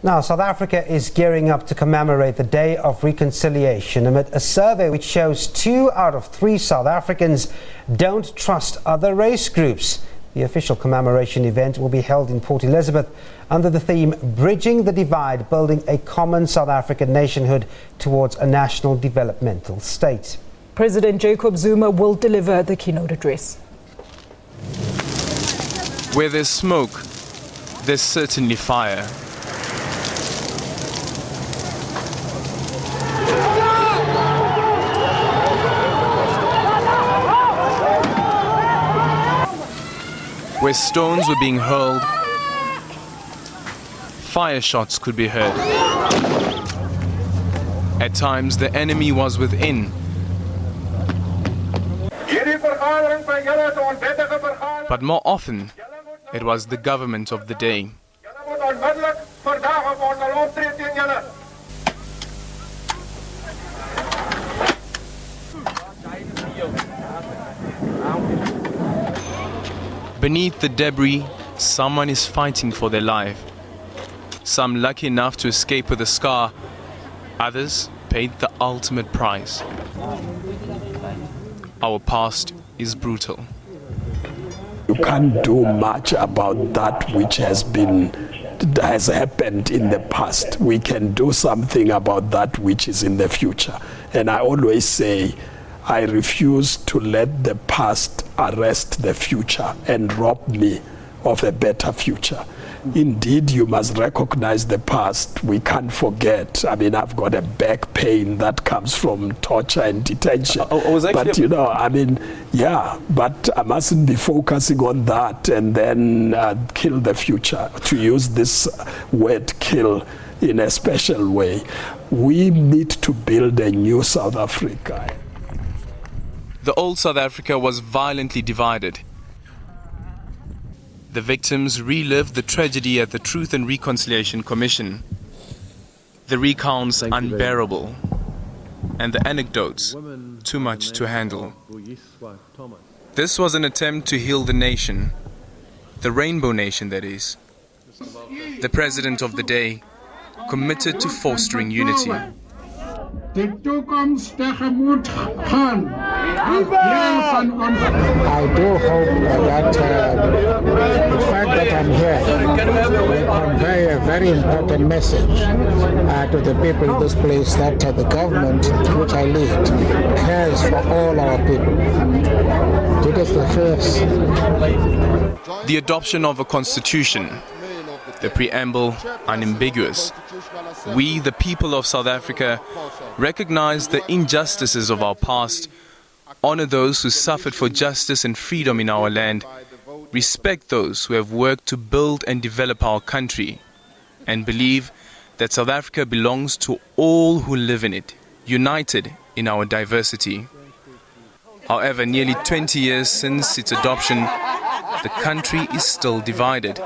Now, South Africa is gearing up to commemorate the Day of Reconciliation amid a survey which shows 2 out of 3 South Africans don't trust other race groups. The official commemoration event will be held in Port Elizabeth under the theme Bridging the Divide, Building a Common South African Nationhood Towards a National Developmental State. President Jacob Zuma will deliver the keynote address. Where there's smoke, there's certainly fire. Where stones were being hurled, fire shots could be heard. At times, the enemy was within. But more often, it was the government of the day. Beneath the debris, someone is fighting for their life. Some lucky enough to escape with a scar, others paid the ultimate price. Our past is brutal. You can't do much about that which has happened in the past. We can do something about that which is in the future. And I always say, I refuse to let the past arrest the future and rob me of a better future. Indeed, you must recognize the past. We can't forget. I mean, I've got a back pain that comes from torture and detention. But, but I mustn't be focusing on that and then kill the future, to use this word kill in a special way. We need to build a new South Africa. The old South Africa was violently divided. The victims relived the tragedy at the Truth and Reconciliation Commission. The recounts unbearable, and the anecdotes too much to handle. This was an attempt to heal the nation, the Rainbow Nation that is. The president of the day committed to fostering unity. I do hope that the fact that I'm here will convey a very important message to the people of this place, that the government which I lead cares for all our people. It is the first. The adoption of a constitution, the preamble unambiguous. We, the people of South Africa, recognize the injustices of our past, honor those who suffered for justice and freedom in our land, respect those who have worked to build and develop our country, and believe that South Africa belongs to all who live in it, united in our diversity. However, nearly 20 years since its adoption, the country is still divided.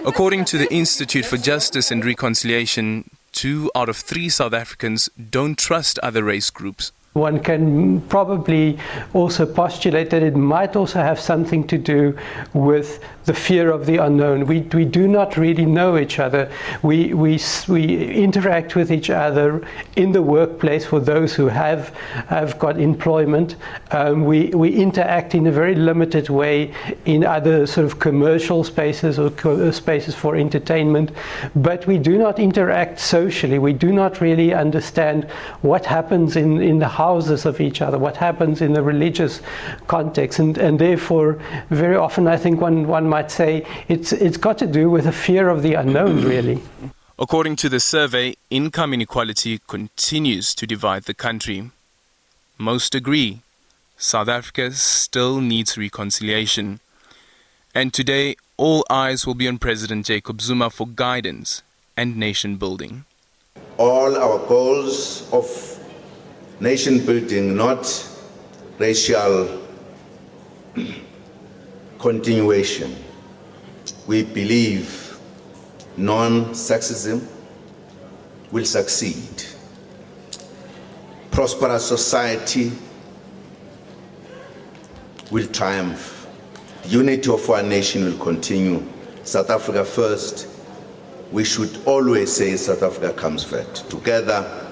According to the Institute for Justice and Reconciliation, 2 out of 3 South Africans don't trust other race groups. One can probably also postulate that it might also have something to do with the fear of the unknown. We do not really know each other. We interact with each other in the workplace for those who have got employment. We interact in a very limited way in other sort of commercial spaces or spaces for entertainment, but we do not interact socially. We do not really understand what happens in the houses of each other, what happens in the religious context, and therefore very often I think one might say it's got to do with a fear of the unknown, really. According to the survey, income inequality continues to divide the country. Most agree South Africa still needs reconciliation. And today, all eyes will be on President Jacob Zuma for guidance and nation building. All our goals of nation building, not racial continuation. We believe non-sexism will succeed. Prosperous society will triumph. The unity of our nation will continue. South Africa first, we should always say South Africa comes first. Together,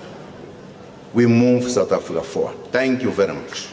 we move South Africa forward. Thank you very much.